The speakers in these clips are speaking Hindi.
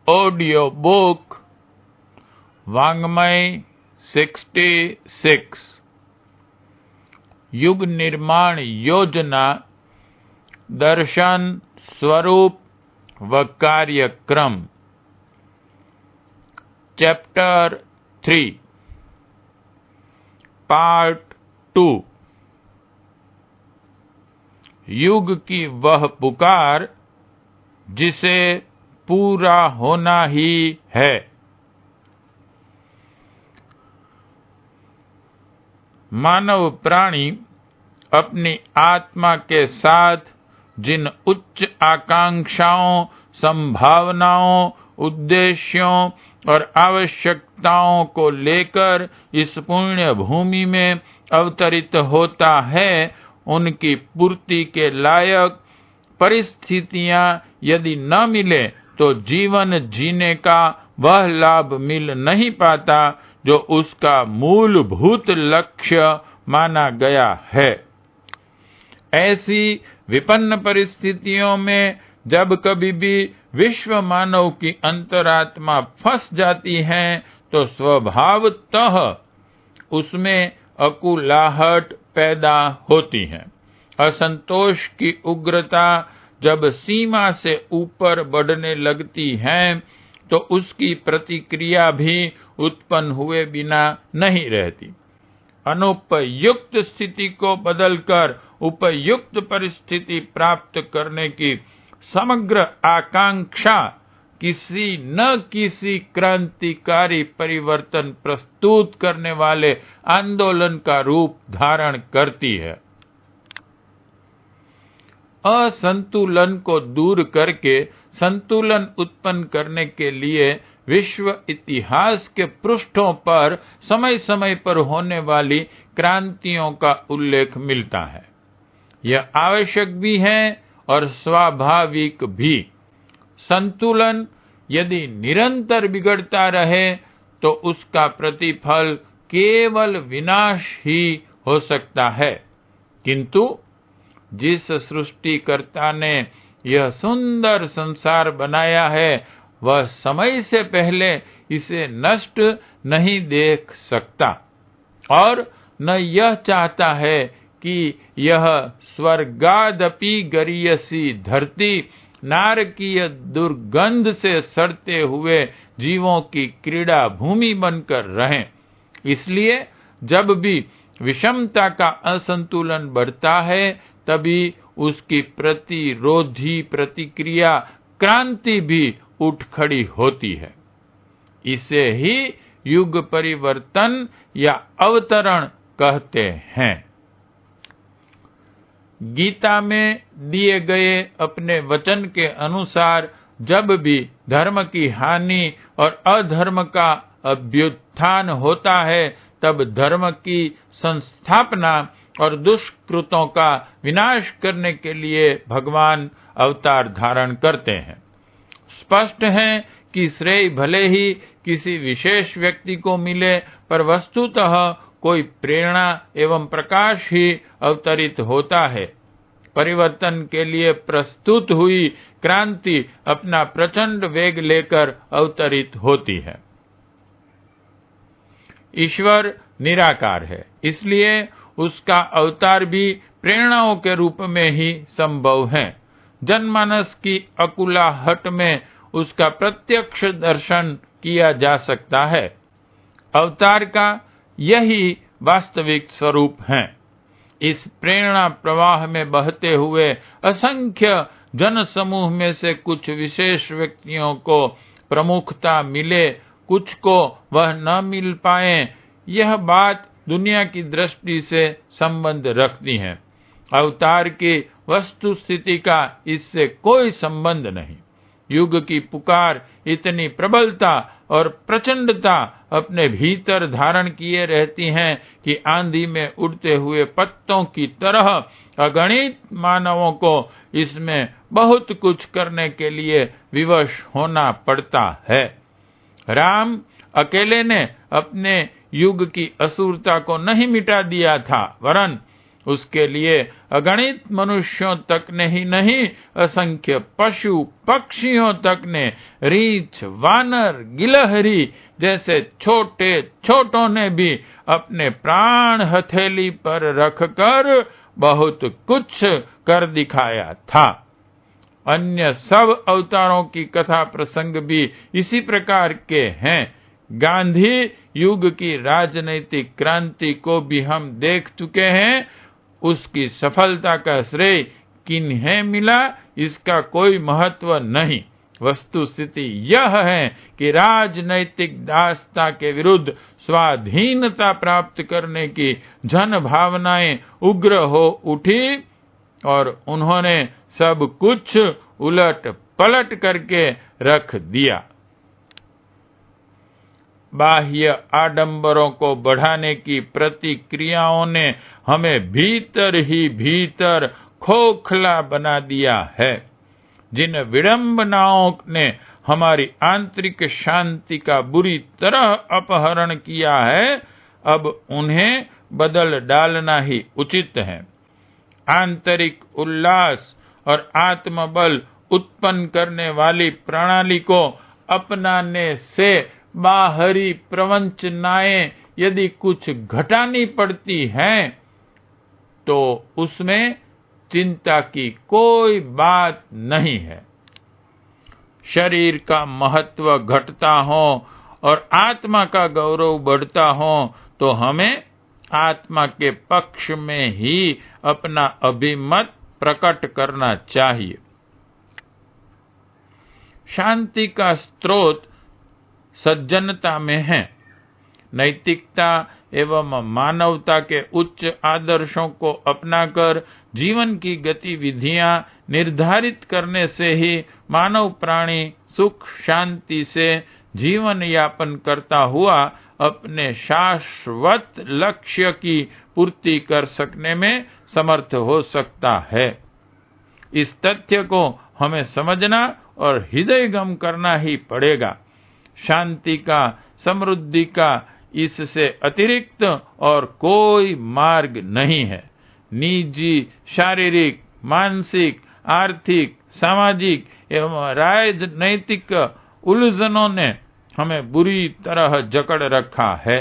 ऑडियो बुक वाङ्मय 66 युग निर्माण योजना दर्शन स्वरूप व कार्यक्रम चैप्टर 3 पार्ट 2 युग की वह पुकार जिसे पूरा होना ही है। मानव प्राणी अपनी आत्मा के साथ जिन उच्च आकांक्षाओं, संभावनाओं, उद्देश्यों और आवश्यकताओं को लेकर इस पुण्य भूमि में अवतरित होता है, उनकी पूर्ति के लायक परिस्थितियां यदि न मिले तो जीवन जीने का वह लाभ मिल नहीं पाता जो उसका मूलभूत लक्ष्य माना गया है। ऐसी विपन्न परिस्थितियों में जब कभी भी विश्व मानव की अंतरात्मा फंस जाती है तो स्वभावतः उसमें अकुलाहट पैदा होती है। असंतोष की उग्रता जब सीमा से ऊपर बढ़ने लगती है तो उसकी प्रतिक्रिया भी उत्पन्न हुए बिना नहीं रहती। अनुपयुक्त स्थिति को बदलकर उपयुक्त परिस्थिति प्राप्त करने की समग्र आकांक्षा किसी न किसी क्रांतिकारी परिवर्तन प्रस्तुत करने वाले आंदोलन का रूप धारण करती है। असंतुलन को दूर करके संतुलन उत्पन्न करने के लिए विश्व इतिहास के पृष्ठों पर समय समय पर होने वाली क्रांतियों का उल्लेख मिलता है। यह आवश्यक भी है और स्वाभाविक भी। संतुलन यदि निरंतर बिगड़ता रहे तो उसका प्रतिफल केवल विनाश ही हो सकता है। किंतु जिस सृष्टिकर्ता ने यह सुंदर संसार बनाया है वह समय से पहले इसे नष्ट नहीं देख सकता और न यह चाहता है कि यह स्वर्गादपि गरीयसी धरती नारकीय दुर्गंध से सड़ते हुए जीवों की क्रीड़ा भूमि बनकर रहे। इसलिए जब भी विषमता का असंतुलन बढ़ता है तभी उसकी प्रतिरोधी प्रतिक्रिया क्रांति भी उठ खड़ी होती है। इसे ही युग परिवर्तन या अवतरण कहते हैं। गीता में दिए गए अपने वचन के अनुसार जब भी धर्म की हानि और अधर्म का अभ्युत्थान होता है तब धर्म की संस्थापना और दुष्कृतों का विनाश करने के लिए भगवान अवतार धारण करते हैं। स्पष्ट है कि श्रेय भले ही किसी विशेष व्यक्ति को मिले पर वस्तुतः कोई प्रेरणा एवं प्रकाश ही अवतरित होता है। परिवर्तन के लिए प्रस्तुत हुई क्रांति अपना प्रचंड वेग लेकर अवतरित होती है। ईश्वर निराकार है, इसलिए उसका अवतार भी प्रेरणाओं के रूप में ही संभव है। जनमानस की अकुलाहट में उसका प्रत्यक्ष दर्शन किया जा सकता है। अवतार का यही वास्तविक स्वरूप है। इस प्रेरणा प्रवाह में बहते हुए असंख्य जन समूह में से कुछ विशेष व्यक्तियों को प्रमुखता मिले, कुछ को वह न मिल पाए, यह बात दुनिया की दृष्टि से संबंध रखती है। अवतार की वस्तु स्थिति का इससे कोई संबंध नहीं। युग की पुकार इतनी प्रबलता और प्रचंडता अपने भीतर धारण किए रहती हैं कि आंधी में उड़ते हुए पत्तों की तरह अगणित मानवों को इसमें बहुत कुछ करने के लिए विवश होना पड़ता है। राम अकेले ने अपने युग की असुरता को नहीं मिटा दिया था, वरन उसके लिए अगणित मनुष्यों तक ने ही नहीं, असंख्य पशु पक्षियों तक ने, रीछ वानर गिलहरी जैसे छोटे छोटों ने भी अपने प्राण हथेली पर रखकर बहुत कुछ कर दिखाया था। अन्य सब अवतारों की कथा प्रसंग भी इसी प्रकार के हैं। गांधी युग की राजनैतिक क्रांति को भी हम देख चुके हैं। उसकी सफलता का श्रेय किन्हें मिला, इसका कोई महत्व नहीं। वस्तुस्थिति यह है कि राजनैतिक दासता के विरुद्ध स्वाधीनता प्राप्त करने की जन भावनाएं उग्र हो उठी और उन्होंने सब कुछ उलट पलट करके रख दिया। बाह्य आडंबरों को बढ़ाने की प्रतिक्रियाओं ने हमें भीतर ही भीतर खोखला बना दिया है। जिन विडंबनाओं ने हमारी आंतरिक शांति का बुरी तरह अपहरण किया है, अब उन्हें बदल डालना ही उचित है। आंतरिक उल्लास और आत्मबल उत्पन्न करने वाली प्रणाली को अपनाने से बाहरी प्रवंचनाएं यदि कुछ घटानी पड़ती हैं, तो उसमें चिंता की कोई बात नहीं है। शरीर का महत्व घटता हो और आत्मा का गौरव बढ़ता हो तो हमें आत्मा के पक्ष में ही अपना अभिमत प्रकट करना चाहिए। शांति का स्रोत सज्जनता में है। नैतिकता एवं मानवता के उच्च आदर्शों को अपनाकर जीवन की गतिविधियां निर्धारित करने से ही मानव प्राणी सुख शांति से जीवन यापन करता हुआ अपने शाश्वत लक्ष्य की पूर्ति कर सकने में समर्थ हो सकता है। इस तथ्य को हमें समझना और हृदयगम करना ही पड़ेगा। शांति का, समृद्धि का इससे अतिरिक्त और कोई मार्ग नहीं है। निजी, शारीरिक, मानसिक, आर्थिक, सामाजिक एवं राजनैतिक उलझनों ने हमें बुरी तरह जकड़ रखा है।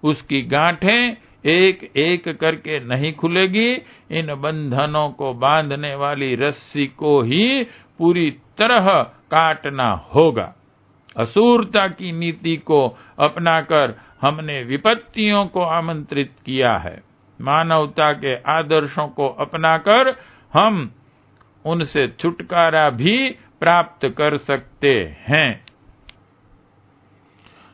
उसकी गांठें एक एक करके नहीं खुलेगी। इन बंधनों को बांधने वाली रस्सी को ही पूरी तरह काटना होगा। असुरता की नीति को अपनाकर हमने विपत्तियों को आमंत्रित किया है। मानवता के आदर्शों को अपनाकर हम उनसे छुटकारा भी प्राप्त कर सकते हैं।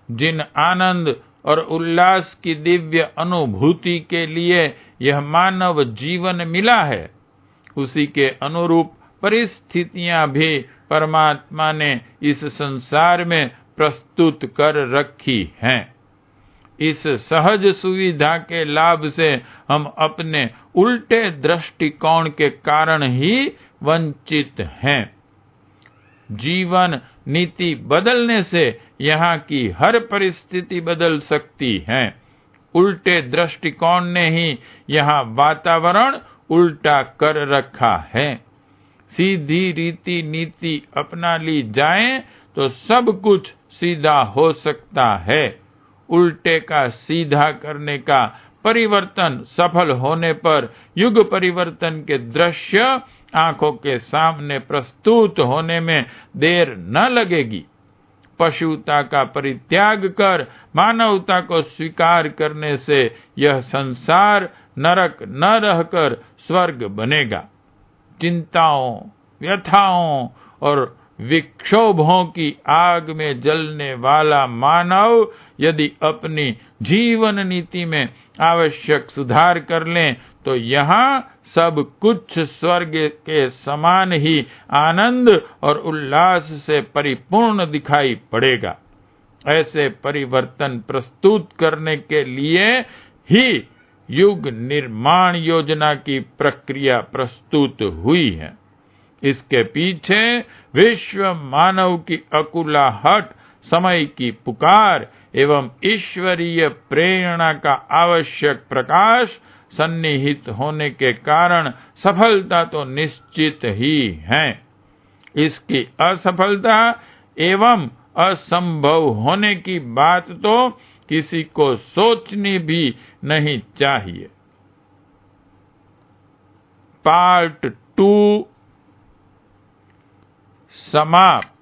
जिन आनंद और उल्लास की दिव्य अनुभूति के लिए यह मानव जीवन मिला है, उसी के अनुरूप परिस्थितियां भी परमात्मा ने इस संसार में प्रस्तुत कर रखी हैं। इस सहज सुविधा के लाभ से हम अपने उल्टे दृष्टिकोण के कारण ही वंचित हैं। जीवन नीति बदलने से यहाँ की हर परिस्थिति बदल सकती है। उल्टे दृष्टिकोण ने ही यहाँ वातावरण उल्टा कर रखा है। सीधी रीति नीति अपना ली जाए तो सब कुछ सीधा हो सकता है। उल्टे का सीधा करने का परिवर्तन सफल होने पर युग परिवर्तन के दृश्य आंखों के सामने प्रस्तुत होने में देर न लगेगी। पशुता का परित्याग कर मानवता को स्वीकार करने से यह संसार नरक न रहकर स्वर्ग बनेगा। चिंताओं, व्यथाओं और विक्षोभों की आग में जलने वाला मानव यदि अपनी जीवन नीति में आवश्यक सुधार कर लें तो यहाँ सब कुछ स्वर्ग के समान ही आनंद और उल्लास से परिपूर्ण दिखाई पड़ेगा। ऐसे परिवर्तन प्रस्तुत करने के लिए ही युग निर्माण योजना की प्रक्रिया प्रस्तुत हुई है। इसके पीछे विश्व मानव की अकुलाहट, समय की पुकार एवं ईश्वरीय प्रेरणा का आवश्यक प्रकाश सन्निहित होने के कारण सफलता तो निश्चित ही है। इसकी असफलता एवं असंभव होने की बात तो किसी को सोचनी भी नहीं चाहिए। पार्ट 2 समाप्त।